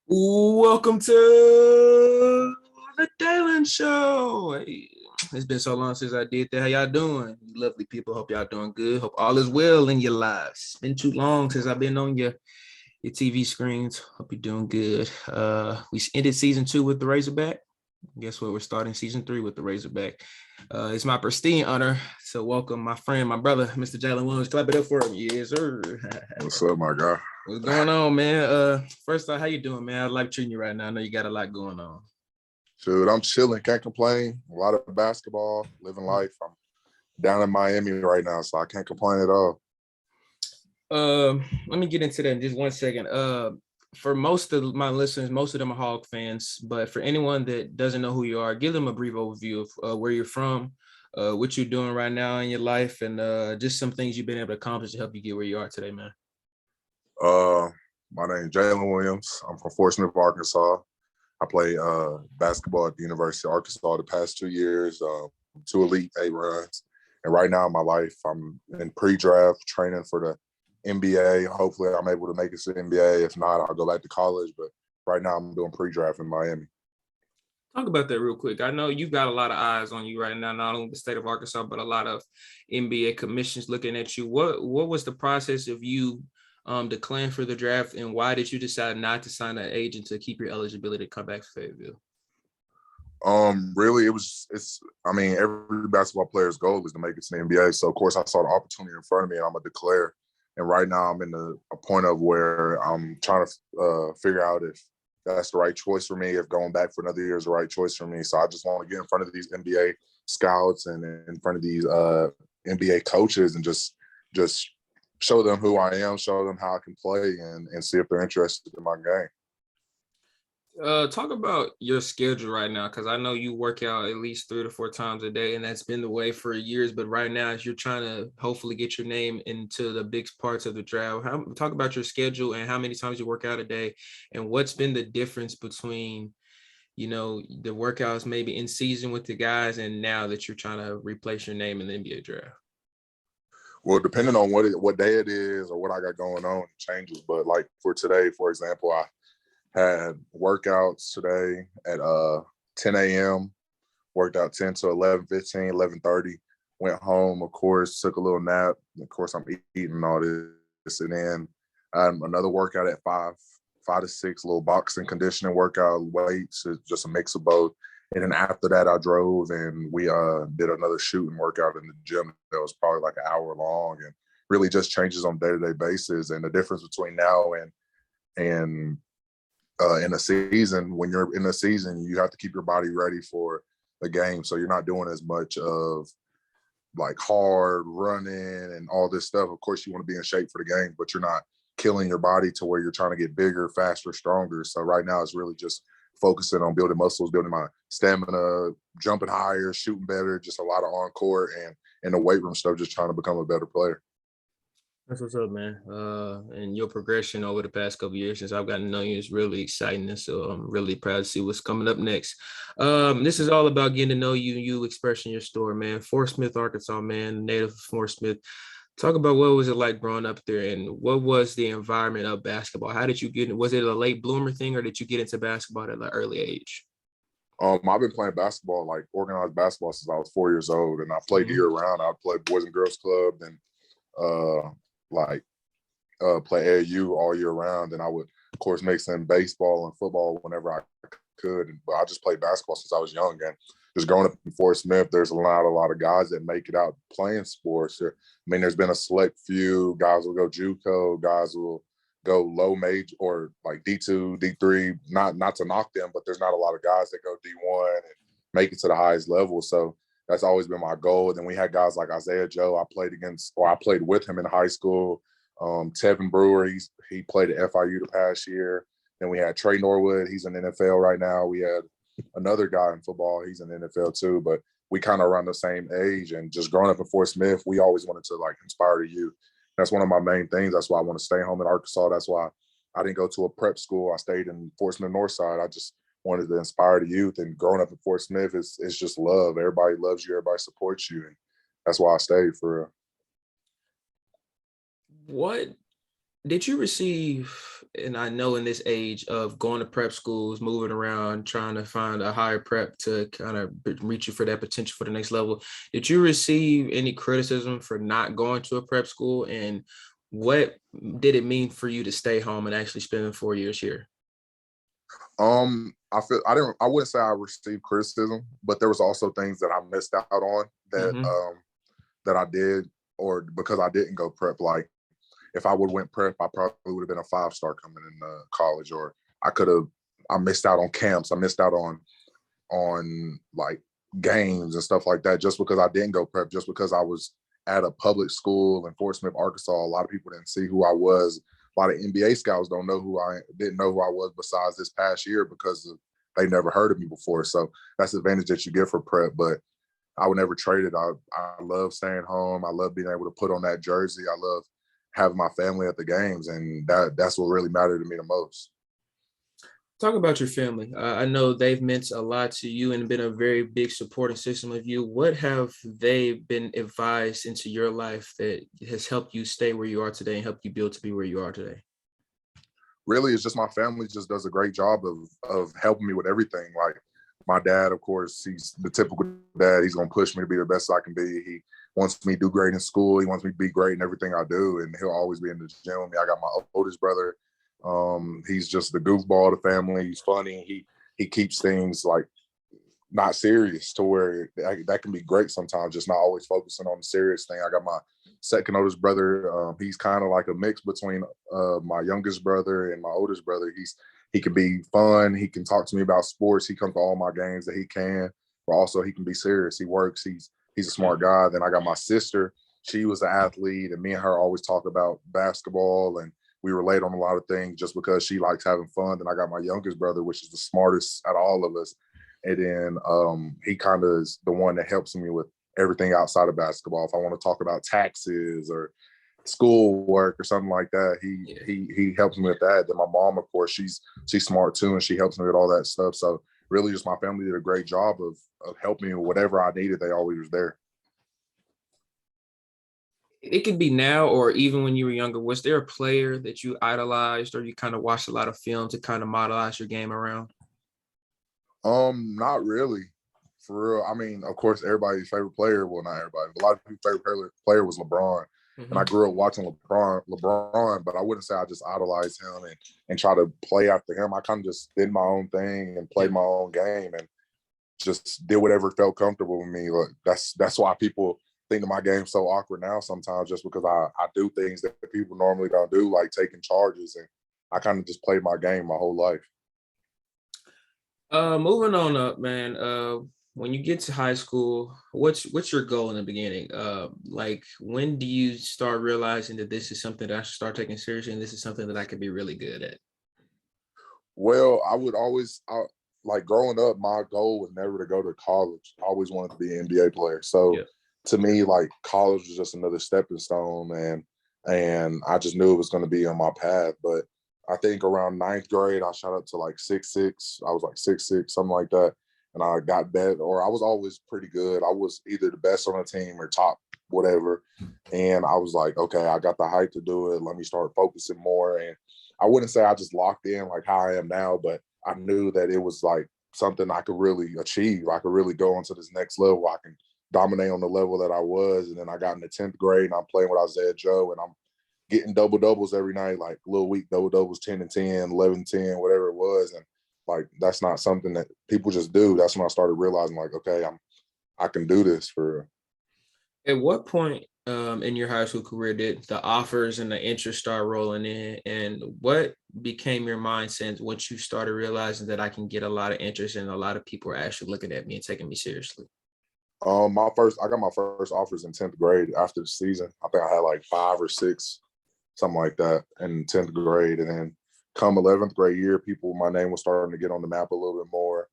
Welcome to the Jaylin Show. Hey, it's been so long since I did that. How y'all doing? You lovely people. Hope y'all doing good. Hope all is well in your lives. It's been too long since I've been on your TV screens. Hope you're doing good. We ended season 2 with the Razorback. Guess what? We're starting season 3 with the Razorback. It's my pristine honor to welcome my friend, my brother, Mr. Jaylin Williams. Clap it up for him. Yes, sir. What's up, my guy? What's going on, man? First off, how you doing, man? I like treating you right now. I know you got a lot going on. Dude, I'm chilling. Can't complain. A lot of basketball, living life. I'm down in Miami right now, so I can't complain at all. Let me get into that in just 1 second. For most of my listeners, most of them are Hog fans, but for anyone that doesn't know who you are, give them a brief overview of where you're from, what you're doing right now in your life, and just some things you've been able to accomplish to help you get where you are today, man. My name is Jaylin Williams. I'm from Fort Smith, Arkansas. I play basketball at the University of Arkansas the past 2 years, 2 Elite 8 runs. And right now in my life, I'm in pre-draft training for the NBA. Hopefully I'm able to make it to the NBA. If not, I'll go back to college. But right now I'm doing pre-draft in Miami. Talk about that real quick. I know you've got a lot of eyes on you right now, not only the state of Arkansas, but a lot of NBA commissions looking at you. What was the process of you declaring for the draft, and why did you decide not to sign an agent to keep your eligibility to come back to Fayetteville? Really, every basketball player's goal is to make it to the NBA. So, of course, I saw the opportunity in front of me, and I'm going to declare. And right now, I'm in a point of where I'm trying to figure out if that's the right choice for me, if going back for another year is the right choice for me. So I just want to get in front of these NBA scouts and in front of these NBA coaches and just show them who I am, show them how I can play, and see if they're interested in my game. Talk about your schedule right now, because I know you work out at least 3 to 4 times a day, and that's been the way for years. But right now, as you're trying to hopefully get your name into the big parts of the draft, talk about your schedule and how many times you work out a day, and what's been the difference between, the workouts maybe in season with the guys and now that you're trying to replace your name in the NBA draft. Well, depending on what day it is or what I got going on, it changes. But like for today, for example, I had workouts today at 10 a.m., worked out 10 to 11:15, 11:30, went home, of course, took a little nap. Of course, I'm eating all this. And then another workout at 5 to 6, little boxing conditioning workout, weights, just a mix of both. And then after that, I drove and we did another shooting workout in the gym that was probably like an hour long, and really just changes on a day-to-day basis. And the difference between now and in a season, when you're in a season, you have to keep your body ready for the game. So you're not doing as much of like hard running and all this stuff. Of course, you want to be in shape for the game, but you're not killing your body to where you're trying to get bigger, faster, stronger. So right now it's really just focusing on building muscles, building my stamina, jumping higher, shooting better, just a lot of on court and in the weight room stuff, just trying to become a better player. That's what's up, man. And your progression over the past couple of years since I've gotten to know you is really exciting. And so I'm really proud to see what's coming up next. This is all about getting to know you, you expressing your story, man. Fort Smith, Arkansas, man, native of Fort Smith. Talk about what was it like growing up there, and what was the environment of basketball? How did you get? Was it a late bloomer thing, or did you get into basketball at an early age? I've been playing basketball, like organized basketball, since I was 4 years old, and I played year round. I played Boys and Girls Club and play AAU all year round. And I would, of course, mix in baseball and football whenever I could. But I just played basketball since I was young. And just growing up in Fort Smith, there's a lot of guys that make it out playing sports. There's been a select few. Guys will go JUCO, guys will go low major or like D2, D3, not to knock them, but there's not a lot of guys that go D1 and make it to the highest level. So that's always been my goal. And then we had guys like Isaiah Joe. I played with him in high school. Tevin Brewer, he played at FIU the past year. Then we had Trey Norwood. He's in the NFL right now. We had another guy in football. He's in the NFL too. But we kind of around the same age. And just growing up in Fort Smith, we always wanted to like inspire the youth. That's one of my main things. That's why I want to stay home in Arkansas. That's why I didn't go to a prep school. I stayed in Fort Smith Northside. I just wanted to inspire the youth. And growing up in Fort Smith is just love. Everybody loves you. Everybody supports you. And that's why I stayed for real. What did you receive and I know in this age of going to prep schools, moving around, trying to find a higher prep to kind of reach you for that potential for the next level, did you receive any criticism for not going to a prep school? And what did it mean for you to stay home and actually spend 4 years here? I wouldn't say I received criticism, but there was also things that I missed out on that that I did, or because I didn't go prep. Like if I would have went prep, I probably would have been a 5-star coming in college, or I missed out on camps. I missed out on like games and stuff like that just because I didn't go prep, just because I was at a public school in Fort Smith, Arkansas. A lot of people didn't see who I was. A lot of NBA scouts didn't know who I was besides this past year because they never heard of me before. So that's the advantage that you get for prep. But I would never trade it. I love staying home. I love being able to put on that jersey. I love having my family at the games, and that's what really mattered to me the most. Talk about your family. I know they've meant a lot to you and been a very big supporting system of you. What have they been advised into your life that has helped you stay where you are today and helped you build to be where you are today? Really, it's just my family just does a great job of helping me with everything. Like my dad, of course, he's the typical dad. He's going to push me to be the best I can be. He wants me to do great in school. He wants me to be great in everything I do, and he'll always be in the gym with me. I got my oldest brother. He's just the goofball of the family. He's funny. He keeps things like not serious to where that can be great sometimes, just not always focusing on the serious thing. I got my second oldest brother. He's kind of like a mix between my youngest brother and my oldest brother. He can be fun. He can talk to me about sports. He comes to all my games that he can, but also he can be serious. He works. He's a smart guy. Then I got my sister. She was an athlete, and me and her always talk about basketball, and we relate on a lot of things just because she likes having fun. Then I got my youngest brother, which is the smartest out of all of us. And then he kind of is the one that helps me with everything outside of basketball. If I want to talk about taxes or schoolwork or something like that, he helps me with that. Then my mom, of course, she's smart too, and she helps me with all that stuff. So really just my family did a great job of helping me with whatever I needed. They always was there. It could be now or even when you were younger. Was there a player that you idolized or you kind of watched a lot of film to kind of modelize your game around? Not really. For real. I mean, of course, everybody's favorite player, well, not everybody, but a lot of people's favorite player was LeBron. And I grew up watching LeBron, but I wouldn't say I just idolized him and try to play after him. I kind of just did my own thing and played my own game and just did whatever felt comfortable with me. Like that's why people think that my game's so awkward now sometimes, just because I do things that people normally don't do, like taking charges, and I kind of just played my game my whole life. Moving on up, man. When you get to high school, what's your goal in the beginning? Like when do you start realizing that this is something that I should start taking seriously and this is something that I could be really good at? Well, like growing up, my goal was never to go to college. I always wanted to be an NBA player. So to me, like college was just another stepping stone, and I just knew it was going to be on my path. But I think around 9th grade, I shot up to like 6'6". I was like 6'6", something like that. And I got better, or I was always pretty good. I was either the best on the team or top whatever. And I was like, okay, I got the height to do it. Let me start focusing more. And I wouldn't say I just locked in like how I am now, but I knew that it was like something I could really achieve. I could really go into this next level. I can dominate on the level that I was. And then I got in the 10th grade and I'm playing with Isaiah Joe, and I'm getting double doubles every night, like little week double doubles, 10 and 10, 11, 10, whatever it was. And like, that's not something that people just do. That's when I started realizing like, okay, I can do this for real. At what point in your high school career did the offers and the interest start rolling in, and what became your mindset once you started realizing that I can get a lot of interest and a lot of people are actually looking at me and taking me seriously? I got my first offers in 10th grade after the season. I think I had like 5 or 6, something like that, in 10th grade. And then come 11th grade year, my name was starting to get on the map a little bit more.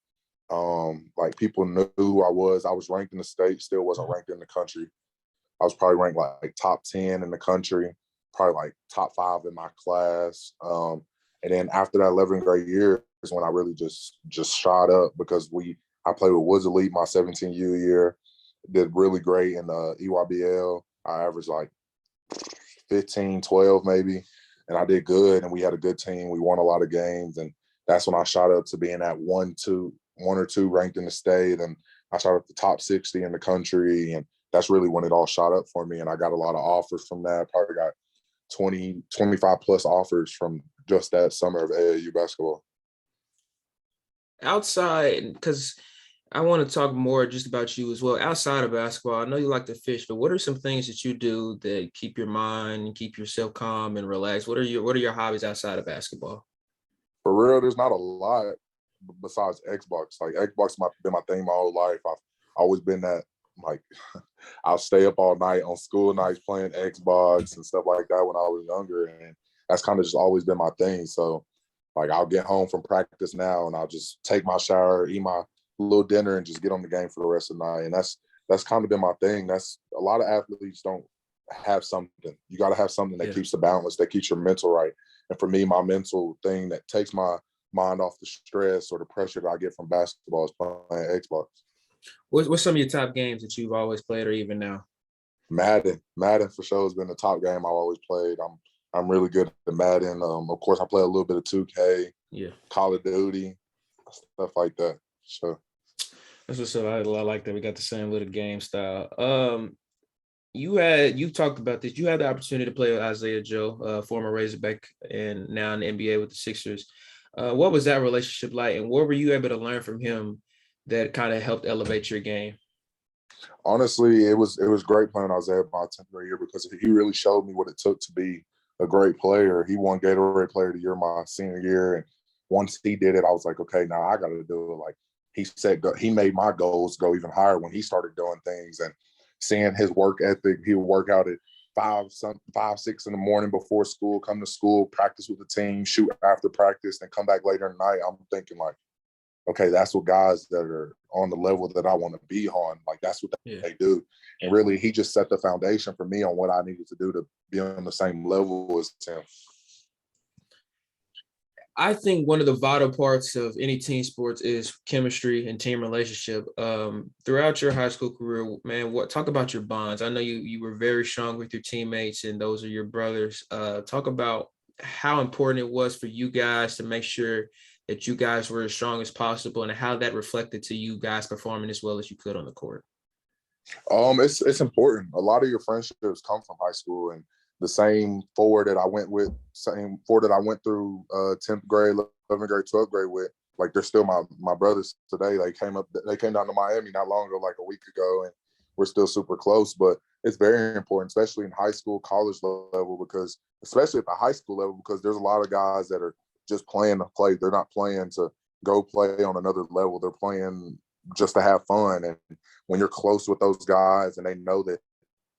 Like people knew who I was. I was ranked in the state, still wasn't ranked in the country. I was probably ranked like top 10 in the country, probably like top 5 in my class. And then after that 11th grade year is when I really just shot up, because I played with Woods Elite my 17U year, did really great in the EYBL. I averaged like 15, 12 maybe. and I did good, and we had a good team. We won a lot of games, and that's when I shot up to being at one or two ranked in the state, and I shot up the top 60 in the country, and that's really when it all shot up for me. And I got a lot of offers from that. Probably got 20, 25 plus offers from just that summer of AAU basketball. Outside, because I want to talk more just about you as well. Outside of basketball, I know you like to fish, but what are some things that you do that keep your mind and keep yourself calm and relaxed? What are your hobbies outside of basketball? For real, there's not a lot besides Xbox. Like Xbox been my thing my whole life. I've always been that, like, I'll stay up all night on school nights playing Xbox and stuff like that when I was younger, and that's kind of just always been my thing. So, like, I'll get home from practice now and I'll just take my shower, eat my little dinner, and just get on the game for the rest of the night. And that's kind of been my thing. That's a lot of athletes don't have something. You got to have something that keeps the balance, that keeps your mental right. And for me, my mental thing that takes my mind off the stress or the pressure that I get from basketball is playing Xbox. What's some of your top games that you've always played or even now? Madden for sure has been the top game I've always played. I'm really good at Madden. Of course, I play a little bit of 2K, Call of Duty, stuff like that. So that's what's up. I like that we got the same little game style. You talked about this. You had the opportunity to play with Isaiah Joe, former Razorback, and now in the NBA with the Sixers. What was that relationship like, and what were you able to learn from him that kind of helped elevate your game? Honestly, it was great playing Isaiah my 10th grade year because he really showed me what it took to be a great player. He won Gatorade Player of the Year my senior year, and once he did it, I was like, okay, now I got to do it. Like he made my goals go even higher when he started doing things, and seeing his work ethic. He would work out at 5, 6 in the morning before school, come to school, practice with the team, shoot after practice, then come back later in the night. I'm thinking like, okay, that's what guys that are on the level that I want to be on, like that's what they do. And really, he just set the foundation for me on what I needed to do to be on the same level as him. I think one of the vital parts of any team sports is chemistry and team relationship. Throughout your high school career, man, talk about your bonds. I know you were very strong with your teammates, and those are your brothers. Talk about how important it was for you guys to make sure that you guys were as strong as possible, and how that reflected to you guys performing as well as you could on the court. It's important. A lot of your friendships come from high school, and the same four that I went through 10th grade, 11th grade, 12th grade with, like they're still my brothers today. They came down to Miami not long ago, like a week ago, and we're still super close. But it's very important, especially in high school, college level, because especially at the high school level, because there's a lot of guys that are just playing to play. They're not playing to go play on another level. They're playing just to have fun. And when you're close with those guys and they know that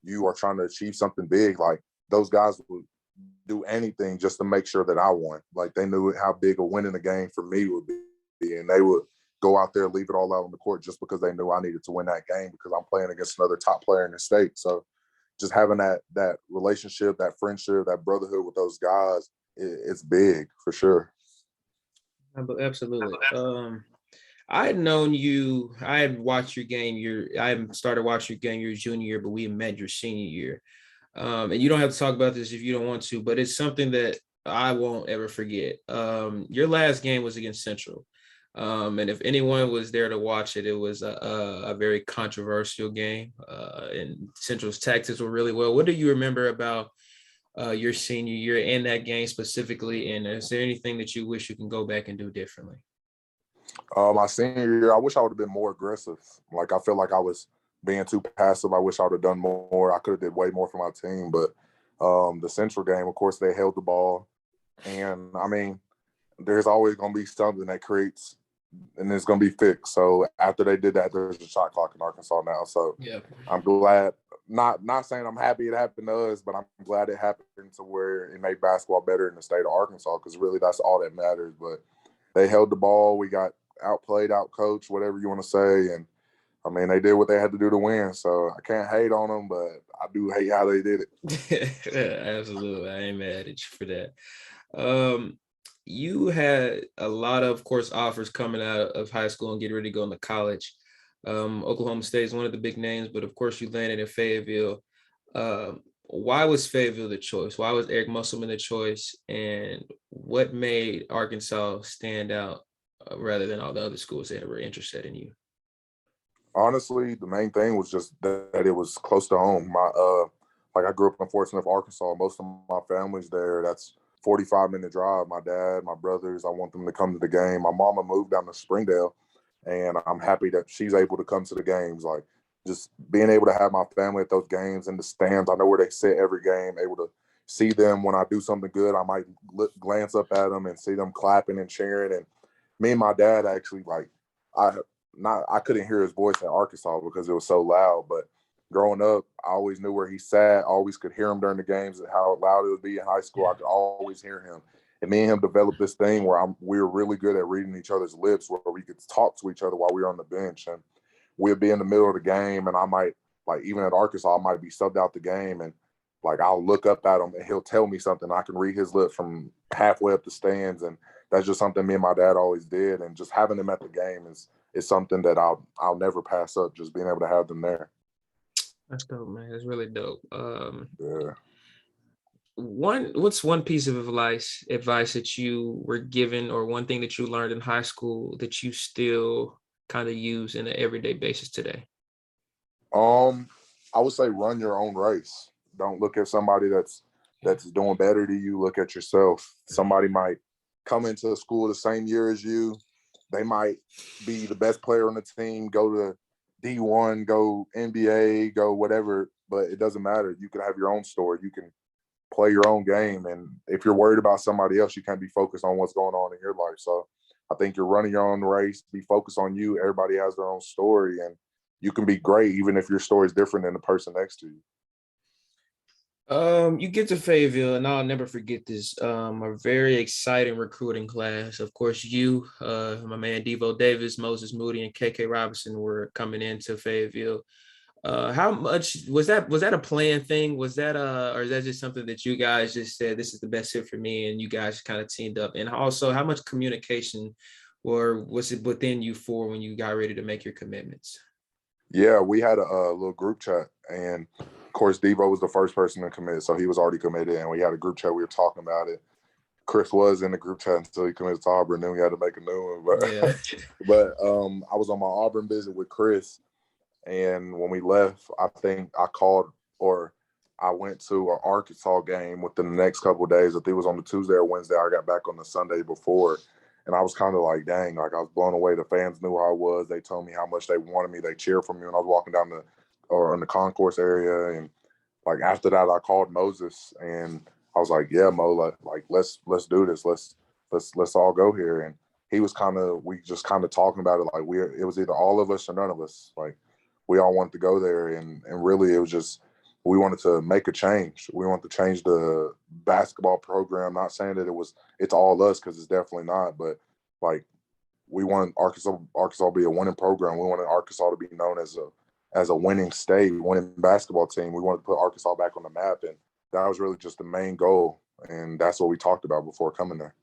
you are trying to achieve something big, like those guys would do anything just to make sure that I won. Like they knew how big a win in the game for me would be, and they would go out there, leave it all out on the court just because they knew I needed to win that game because I'm playing against another top player in the state. So just having that relationship, that friendship, that brotherhood with those guys, it's big for sure. Absolutely. I had known you. I had watched your game. I had started watching your game your junior year, but we met your senior year. And you don't have to talk about this if you don't want to, but it's something that I won't ever forget. Your last game was against Central. And if anyone was there to watch it, it was a very controversial game. And Central's tactics were really well. What do you remember about your senior year and that game specifically? And is there anything that you wish you can go back and do differently? My senior year, I wish I would have been more aggressive. Like I feel like I was being too passive. I wish I would have done more. I could have did way more for my team. But the Central game, of course, they held the ball. And, I mean, there's always going to be something that creates and it's going to be fixed. So after they did that, there's a shot clock in Arkansas now. So I'm glad, not saying I'm happy it happened to us, but I'm glad it happened to where it made basketball better in the state of Arkansas because really that's all that matters. But they held the ball. We got outplayed, outcoached, whatever you want to say. And, I mean, they did what they had to do to win. So I can't hate on them, but I do hate how they did it. Absolutely. I ain't mad at you for that. You had a lot of course, offers coming out of high school and getting ready to go into college. Oklahoma State is one of the big names, but of course you landed in Fayetteville. why was Fayetteville the choice? Why was Eric Musselman the choice? And what made Arkansas stand out rather than all the other schools that were interested in you? Honestly, the main thing was just that it was close to home. Like I grew up in Fort Smith, Arkansas. Most of my family's there. That's 45-minute drive. My dad, my brothers, I want them to come to the game. My mama moved down to Springdale, and I'm happy that she's able to come to the games. Like just being able to have my family at those games in the stands. I know where they sit every game. Able to see them when I do something good. I might glance up at them and see them clapping and cheering. And me and my dad actually I I couldn't hear his voice in Arkansas because it was so loud, but growing up, I always knew where he sat, always could hear him during the games and how loud it would be in high school. I could always hear him. And me and him developed this thing where we were really good at reading each other's lips, where we could talk to each other while we were on the bench. And we'd be in the middle of the game, and I might, like, even at Arkansas, I might be subbed out the game, and like I'll look up at him and he'll tell me something. I can read his lips from halfway up the stands, and that's just something me and my dad always did. And just having them at the game is something that I'll never pass up. Just being able to have them there. That's dope, man. That's really dope. Yeah. What's one piece of advice that you were given, or one thing that you learned in high school that you still kind of use in an everyday basis today? I would say run your own race. Don't look at somebody that's doing better than you. Look at yourself. Somebody might come into school the same year as you. They might be the best player on the team, go to D1, go NBA, go whatever, but it doesn't matter. You can have your own story. You can play your own game. And if you're worried about somebody else, you can't be focused on what's going on in your life. So I think you're running your own race, be focused on you. Everybody has their own story, and you can be great even if your story is different than the person next to you. You get to Fayetteville, and I'll never forget this. A very exciting recruiting class. Of course, you, my man Devo Davis, Moses Moody, and KK Robinson were coming into Fayetteville. How much was that? Was that a planned thing? Was that or is that just something that you guys just said this is the best fit for me, and you guys kind of teamed up? And also, how much communication, or was it within you for when you got ready to make your commitments? Yeah, we had a little group chat, and of course, Devo was the first person to commit, so he was already committed, and we had a group chat. We were talking about it. Chris was in the group chat until he committed to Auburn. Then we had to make a new one. Yeah. But I was on my Auburn visit with Chris, and when we left, I think I called or I went to an Arkansas game within the next couple of days. I think it was on the Tuesday or Wednesday. I got back on the Sunday before. And I was kind of like, dang, like I was blown away. The fans knew who I was. They told me how much they wanted me. They cheered for me when I was walking down in the concourse area. And like after that, I called Moses and I was like, yeah, Mo, like let's do this. Let's all go here. And he was we just kind of talking about it. Like it was either all of us or none of us. Like we all wanted to go there. And really it was just, we wanted to make a change. We wanted to change the basketball program. Not saying that it's all us, because it's definitely not. But like we wanted Arkansas to be a winning program. We wanted Arkansas to be known as a winning state, winning basketball team. We wanted to put Arkansas back on the map, and that was really just the main goal. And that's what we talked about before coming there.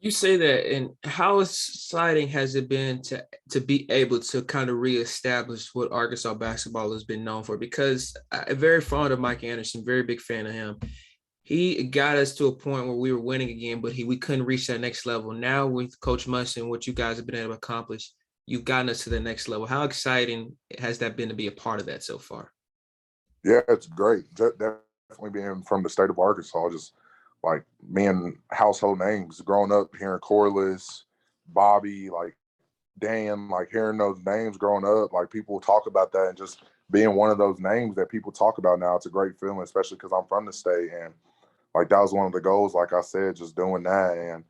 You say that, and how exciting has it been to be able to kind of reestablish what Arkansas basketball has been known for? Because I'm very fond of Mike Anderson, very big fan of him. He got us to a point where we were winning again, but we couldn't reach that next level. Now with Coach Munson, what you guys have been able to accomplish, you've gotten us to the next level. How exciting has that been to be a part of that so far? Yeah, it's great. Definitely being from the state of Arkansas, just like me and household names growing up, hearing Corliss, Bobby, like Dan, like hearing those names growing up, like people talk about that, and just being one of those names that people talk about now, it's a great feeling, especially because I'm from the state. And like that was one of the goals, like I said, just doing that. And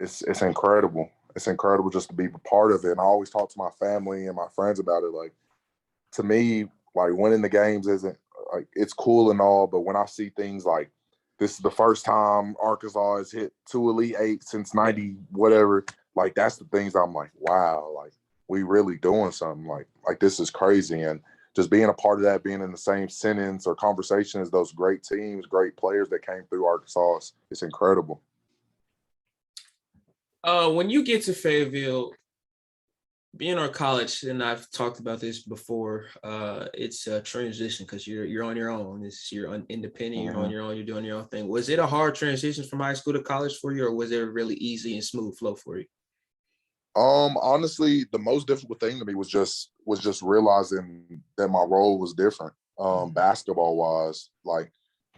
it's incredible. It's incredible just to be a part of it. And I always talk to my family and my friends about it. Like to me, like winning the games isn't like, it's cool and all, but when I see things like this is the first time Arkansas has hit 2 Elite 8 since 90 whatever, like that's the things I'm like, wow, like we really doing something. Like this is crazy. And just being a part of that, being in the same sentence or conversation as those great teams, great players that came through Arkansas, it's incredible. When you get to Fayetteville, being on college, and I've talked about this before, it's a transition because you're on your own. You're independent, you're on your own, you're doing your own thing. Was it a hard transition from high school to college for you, or was it a really easy and smooth flow for you? Honestly, the most difficult thing to me was just realizing that my role was different. Basketball wise, like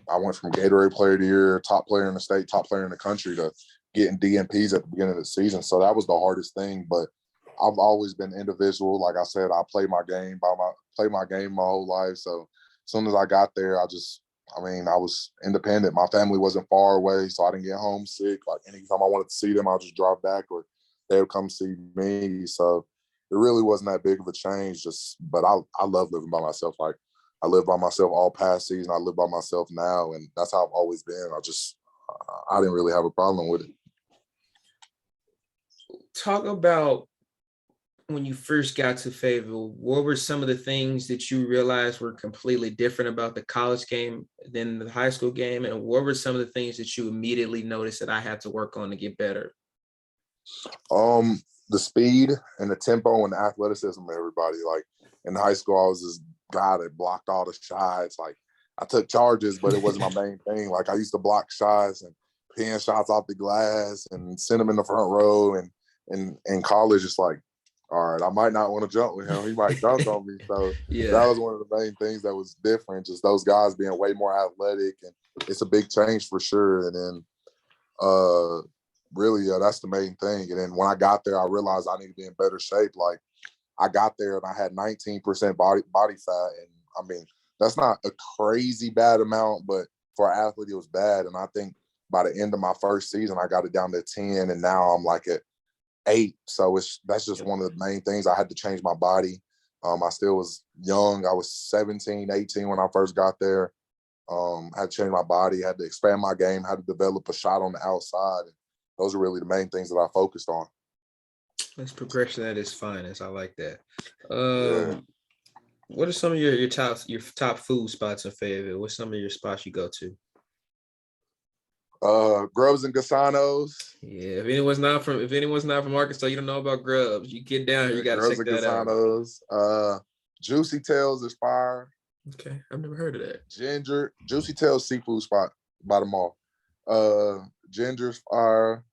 I went from Gatorade Player of the Year, top player in the state, top player in the country, to getting DMPs at the beginning of the season. So that was the hardest thing. But I've always been individual. Like I said, I play my game my whole life. So as soon as I got there, I was independent. My family wasn't far away, so I didn't get homesick. Like anytime I wanted to see them, I'll just drive back, or they would come see me. So it really wasn't that big of a change. But I love living by myself. Like I lived by myself all past season. I live by myself now, and that's how I've always been. I didn't really have a problem with it. Talk about when you first got to Fayetteville, what were some of the things that you realized were completely different about the college game than the high school game? And what were some of the things that you immediately noticed that I had to work on to get better? The speed and the tempo and the athleticism of everybody. Like in high school, I was this guy that blocked all the shots. Like I took charges, but it wasn't my main thing. Like I used to block shots and pin shots off the glass and send them in the front row. And in college, it's like, all right, I might not want to jump with him. He might dunk on me. So that was one of the main things that was different. Just those guys being way more athletic, and it's a big change for sure. And then really, that's the main thing. And then when I got there, I realized I need to be in better shape. Like I got there and I had 19% body fat. And I mean, that's not a crazy bad amount, but for an athlete, it was bad. And I think by the end of my first season, I got it down to 10, and now I'm like at 8. So that's just one of the main things. I had to change my body. I still was young. I was 17, 18 when I first got there. I had to change my body, had to expand my game, had to develop a shot on the outside. And those are really the main things that I focused on. This progression at its finest. I like that. Yeah. What are some of your top food spots in Fayetteville? What's some of your spots you go to? Grubs and Gasanos. Yeah, if anyone's not from Arkansas, you don't know about Grubs. You get down here, you got to check that out. Gasanos. Juicy Tails is fire. Okay, I've never heard of that. Juicy Tails seafood spot by the mall. Ginger's fire.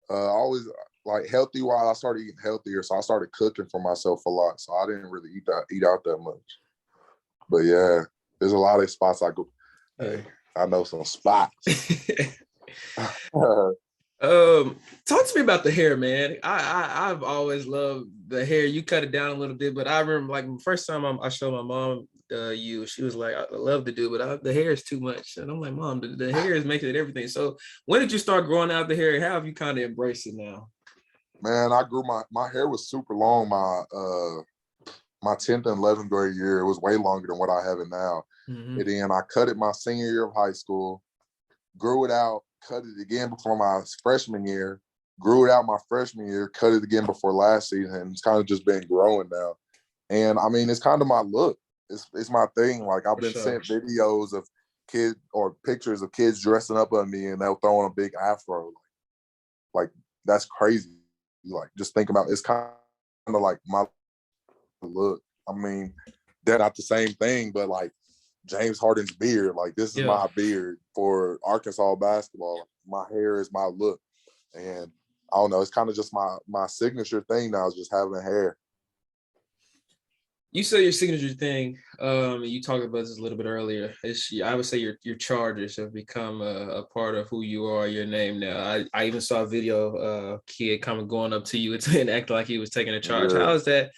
Always like healthy. While I started eating healthier, so I started cooking for myself a lot. So I didn't really eat out that much. But yeah, there's a lot of spots I go. Hey, I know some spots. Talk to me about the hair, man. I've always loved the hair. You cut it down a little bit, but I remember like the first time I showed my mom you, she was like, I love to do, but the hair is too much. And I'm like, Mom, the hair is making it everything. So when did you start growing out the hair? How have you kind of embraced it now? Man, I grew my hair was super long my 10th and 11th grade year. It was way longer than what I have it now. Mm-hmm. And then I cut it my senior year of high school, grew it out, cut it again before my freshman year, grew it out my freshman year, cut it again before last season. It's kind of just been growing now. And I mean, it's kind of my look. It's my thing. Like I've been sent videos of kids or pictures of kids dressing up on me and they'll throw on a big afro. Like that's crazy. Like just think about it. It's kind of like my look. I mean, they're not the same thing, but like James Harden's beard, like this is my beard for Arkansas basketball. My hair is my look. And I don't know, it's kind of just my signature thing now is just having hair. You say your signature thing. You talked about this a little bit earlier. I would say your Chargers have become a part of who you are, your name now. I even saw a video, kid going up to you and acting like he was taking a charge. Yeah. How is that?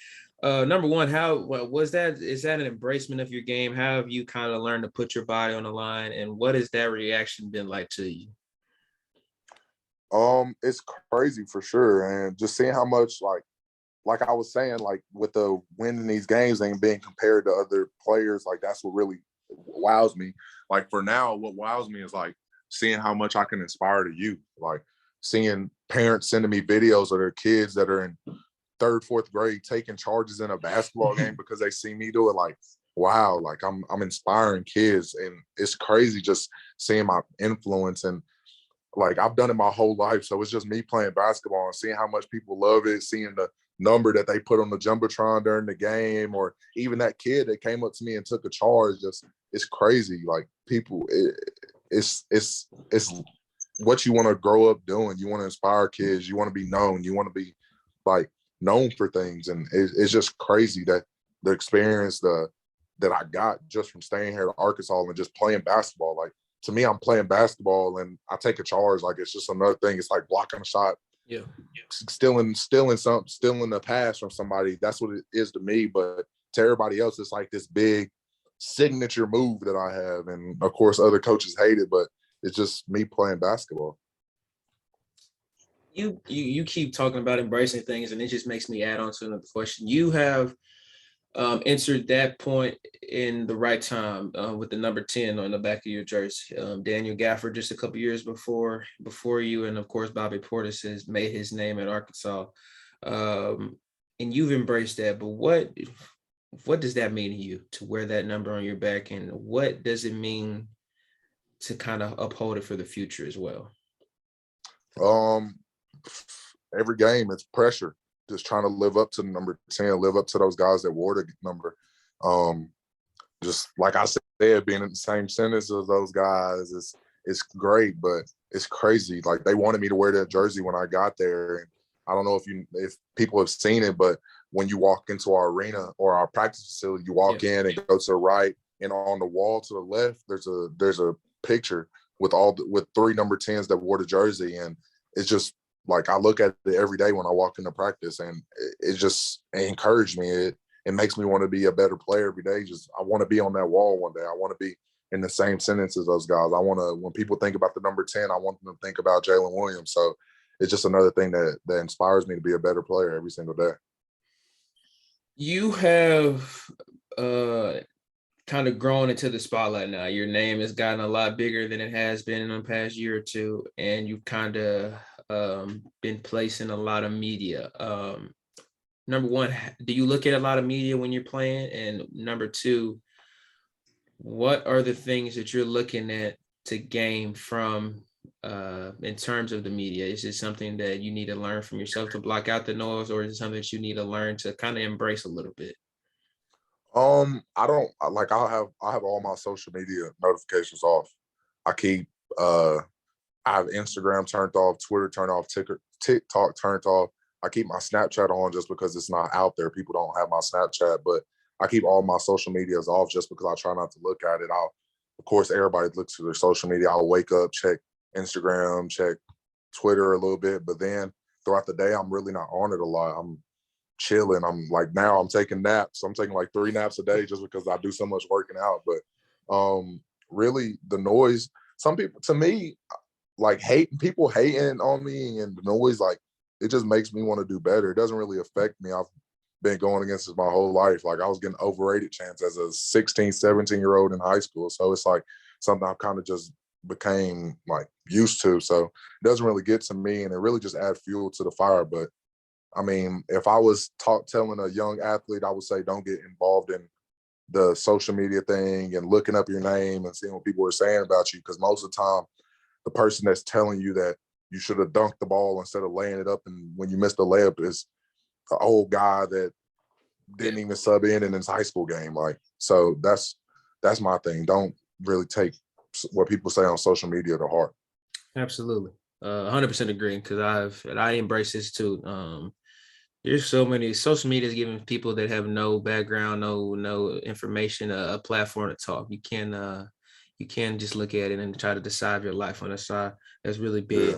Number one, is that an embracement of your game? How have you kind of learned to put your body on the line, and what has that reaction been like to you? It's crazy for sure, and just seeing how much like I was saying, like with the winning these games and being compared to other players, like that's what really wows me. Like for now, what wows me is like seeing how much I can inspire the youth. Like seeing parents sending me videos of their kids that are in 3rd, 4th grade taking charges in a basketball game because they see me do it. Like, wow, like I'm inspiring kids, and it's crazy just seeing my influence. And like I've done it my whole life, so it's just me playing basketball and seeing how much people love it, seeing the number that they put on the Jumbotron during the game, or even that kid that came up to me and took a charge. Just, it's crazy. Like, people, it's what you want to grow up doing. You want to inspire kids. You want to be known. You want to be like known for things. And it's just crazy that the experience that I got just from staying here to Arkansas and just playing basketball. Like, to me, I'm playing basketball and I take a charge. Like, it's just another thing. It's like blocking a shot. Yeah. Stealing a pass from somebody. That's what it is to me. But to everybody else, it's like this big signature move that I have. And of course, other coaches hate it, but it's just me playing basketball. You keep talking about embracing things, and it just makes me add on to another question. You have entered that point in the right time with the number 10 on the back of your jersey. Daniel Gafford, just a couple years before you, and of course Bobby Portis has made his name at Arkansas, and you've embraced that. But what does that mean to you to wear that number on your back, and what does it mean to kind of uphold it for the future as well? Every game, it's pressure. Just trying to live up to the number 10, live up to those guys that wore the number. Just like I said, being in the same sentence as those guys is great, but it's crazy. Like, they wanted me to wear that jersey when I got there. And I don't know if people have seen it, but when you walk into our arena or our practice facility, you walk in and go to the right, and on the wall to the left, there's a picture with 3 number 10s that wore the jersey. And it's just, like, I look at it every day when I walk into practice, and it encouraged me. It makes me want to be a better player every day. Just, I want to be on that wall one day. I want to be in the same sentence as those guys. I want to, when people think about the number 10, I want them to think about Jaylin Williams. So it's just another thing that inspires me to be a better player every single day. You have kind of grown into the spotlight now. Your name has gotten a lot bigger than it has been in the past year or two, and you've kind of been placed in a lot of media. Number one, do you look at a lot of media when you're playing? And number two, what are the things that you're looking at to gain from in terms of the media? Is it something that you need to learn from yourself to block out the noise, or is it something that you need to learn to kind of embrace a little bit? I don't like, I have all my social media notifications off. I have Instagram turned off, Twitter turned off, TikTok turned off. I keep my Snapchat on just because it's not out there. People don't have my Snapchat, but I keep all my social medias off just because I try not to look at it. Of course, everybody looks at their social media. I'll wake up, check Instagram, check Twitter a little bit, but then throughout the day, I'm really not on it a lot. I'm chilling. I'm like, now I'm taking naps. I'm taking like 3 naps a day just because I do so much working out. But really, the noise, some people, to me, like, people hating on me and the noise, like, it just makes me want to do better. It doesn't really affect me. I've been going against this my whole life. Like, I was getting overrated chants as a 16, 17-year-old in high school. So it's like something I've kind of just became like used to. So it doesn't really get to me, and it really just adds fuel to the fire. But I mean, if I was telling a young athlete, I would say don't get involved in the social media thing and looking up your name and seeing what people are saying about you, because most of the time, the person that's telling you that you should have dunked the ball instead of laying it up, and when you missed the layup, is an old guy that didn't even sub in his high school game. Like, so that's my thing. Don't really take what people say on social media to heart. Absolutely. 100% agree, because I embrace this too. There's so many social media is giving people that have no background, no information, a platform to talk. You can't just look at it and try to decide your life on the side. That's really big.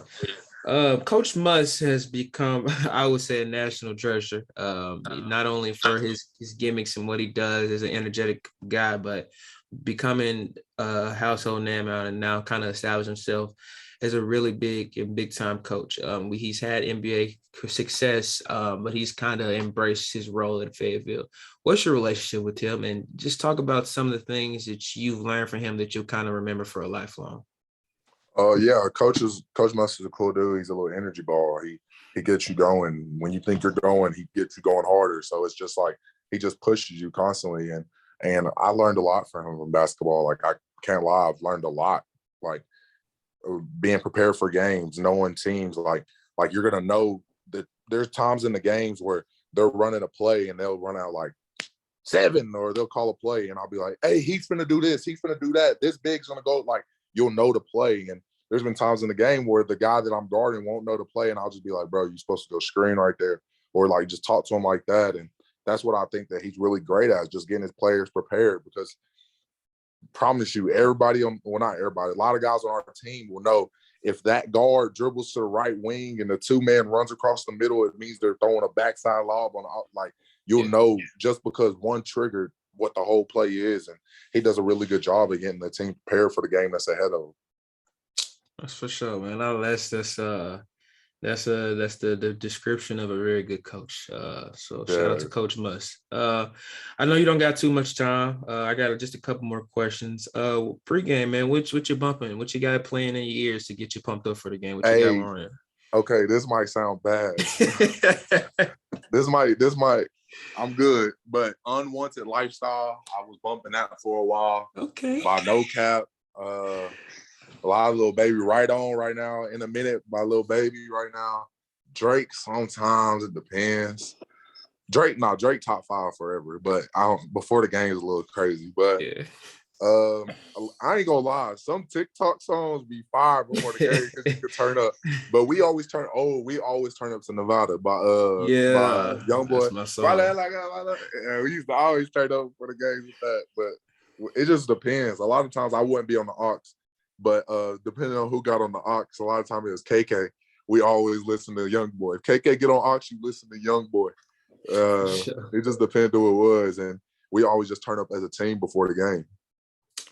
Yeah. Coach Muss has become, I would say, a national treasure. Not only for his gimmicks and what he does as an energetic guy, but becoming a household name out and now kind of establish himself as a really big and big time coach. He's had NBA success, but he's kind of embraced his role at Fayetteville. What's your relationship with him? And just talk about some of the things that you've learned from him that you'll kind of remember for a lifelong. Yeah, Coach Muss is a cool dude. He's a little energy ball. He gets you going. When you think you're going, he gets you going harder. So it's just like, he just pushes you constantly. And I learned a lot from him in basketball. Like, I can't lie, I've learned a lot. Like, being prepared for games, knowing teams, like you're gonna know that there's times in the games where they're running a play and they'll run out like 7, or they'll call a play and I'll be like, hey, he's finna do this, he's finna do that. This big's gonna go, like, you'll know the play. And there's been times in the game where the guy that I'm guarding won't know the play, and I'll just be like, bro, you're supposed to go screen right there, or like just talk to him like that. And that's what I think that he's really great at, just getting his players prepared. Because promise you, everybody not everybody, a lot of guys on our team will know if that guard dribbles to the right wing and the 2-man runs across the middle, it means they're throwing a backside lob on like you'll know just because one triggered what the whole play is. And he does a really good job of getting the team prepared for the game that's ahead of him. That's for sure, man. That's the description of a very good coach. So shout out to Coach Muss. I know you don't got too much time. I got just a couple more questions. Pre-game, man, what you bumping? What you got playing in your ears to get you pumped up for the game? What you got on? Okay, this might sound bad. this might. I'm good, but Unwanted Lifestyle, I was bumping that for a while. Okay. By No Cap. A lot of Lil Baby right on right now. In a Minute by Lil Baby right now. Drake, sometimes it depends. Drake top 5 forever, but before the game is a little crazy. But I ain't gonna lie, some TikTok songs be fire before the game because you can turn up. But we always turn up to Nevada by Youngboy. My song. We used to always turn up for the games with that. But it just depends. A lot of times I wouldn't be on the aux. But depending on who got on the aux, a lot of times it was KK. We always listen to Youngboy. If KK get on aux, you listen to Youngboy. It just depends who it was. And we always just turn up as a team before the game.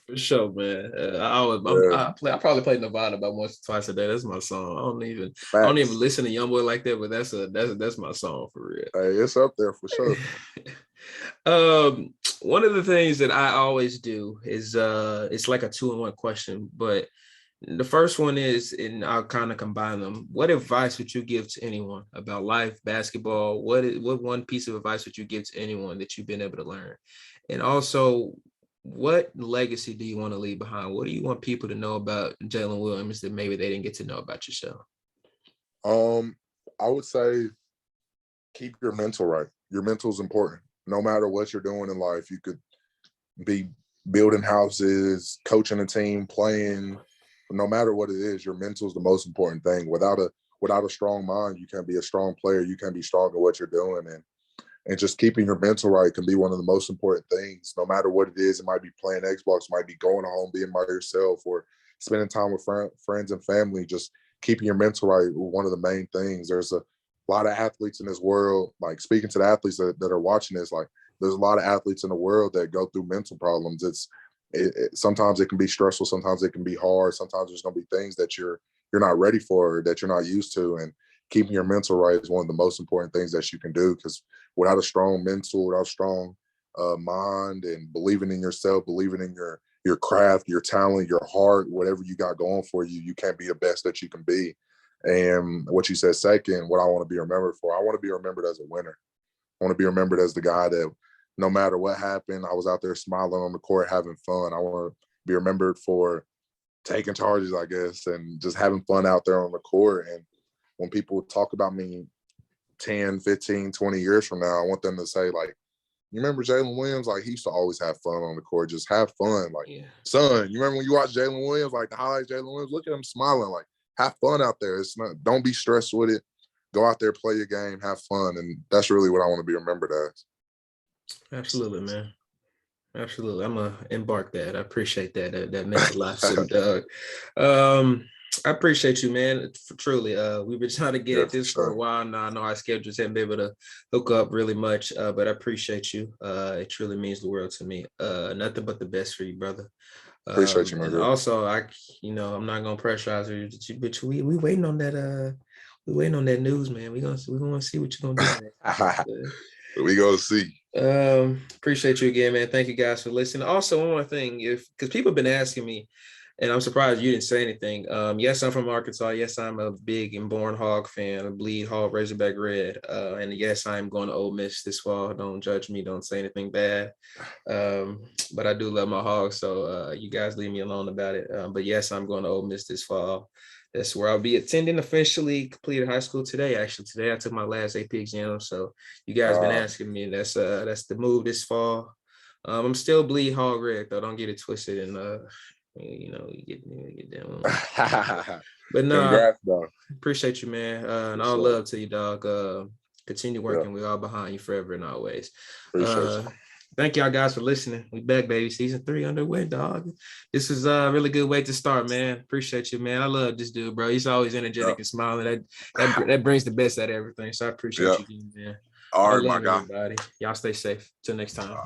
For sure, man. I probably play Nevada about once or twice a day. That's my song. I don't even listen to Youngboy like that, but that's my song for real. Hey, it's up there for sure. One of the things that I always do is it's like a 2-in-1 question, but the first one is, and I'll kind of combine them. What advice would you give to anyone about life, basketball? What one piece of advice would you give to anyone that you've been able to learn? And also, what legacy do you want to leave behind? What do you want people to know about Jaylin Williams that maybe they didn't get to know about yourself? I would say keep your mental right. Your mental is important. No matter what you're doing in life, you could be building houses, coaching a team, playing. No matter what it is, your mental is the most important thing. Without a strong mind, you can't be a strong player. You can't be strong at what you're doing. And just keeping your mental right can be one of the most important things. No matter what it is, it might be playing Xbox, it might be going home, being by yourself, or spending time with friends and family. Just keeping your mental right is one of the main things. There's a lot of athletes in this world, like speaking to the athletes that are watching this, like there's a lot of athletes in the world that go through mental problems. Sometimes it can be stressful. Sometimes it can be hard. Sometimes there's going to be things that you're not ready for, that you're not used to. And keeping your mental right is one of the most important things that you can do, because without a strong mental, without a strong mind and believing in yourself, believing in your craft, your talent, your heart, whatever you got going for you, you can't be the best that you can be. And what you said second, what I want to be remembered for, I want to be remembered as a winner. I want to be remembered as the guy that no matter what happened, I was out there smiling on the court, having fun. I want to be remembered for taking charges, I guess, and just having fun out there on the court. And when people talk about me 10, 15, 20 years from now, I want them to say, like, you remember Jaylin Williams? Like, he used to always have fun on the court. Just have fun. Like, son, you remember when you watch Jaylin Williams, like the highlights Jaylin Williams, look at him smiling. Like, have fun out there. Don't be stressed with it. Go out there, play your game, have fun. And that's really what I want to be remembered as. Absolutely, man. Absolutely. I'm going to embark that. I appreciate that. That meant a lot to me, Doug. I appreciate you, man. Truly. We've been trying to get at this for a while now. I know our schedules haven't been able to hook up really much, but I appreciate you. It truly means the world to me. Nothing but the best for you, brother. Appreciate you, my girl. Also, I'm not gonna pressurize you, but we waiting on that. We waiting on that news, man. We gonna see what you're gonna do. We gonna see. Appreciate you again, man. Thank you guys for listening. Also, one more thing, because people have been asking me, and I'm surprised you didn't say anything. Yes, I'm from Arkansas. Yes, I'm a big and born Hog fan. I bleed Hog, Razorback red. And yes, I'm going to Ole Miss this fall. Don't judge me. Don't say anything bad. But I do love my Hogs, so you guys leave me alone about it. But yes, I'm going to Ole Miss this fall. That's where I'll be attending. Officially completed high school today. Actually, today I took my last AP exam. So you guys been asking me. That's the move this fall. I'm still bleed hog red though. Don't get it twisted and you get that one. But no, Congrats, though. appreciate you, man. And all love to you, dog. Continue working. We're all behind you forever and always. Appreciate you. Thank y'all guys for listening. We back, baby. Season 3 underway, dog. This is a really good way to start, man. Appreciate you, man. I love this dude, bro. He's always energetic and smiling. That brings the best out of everything. So I appreciate you, man. All right, love my guy. everybody. Y'all stay safe. Till next time.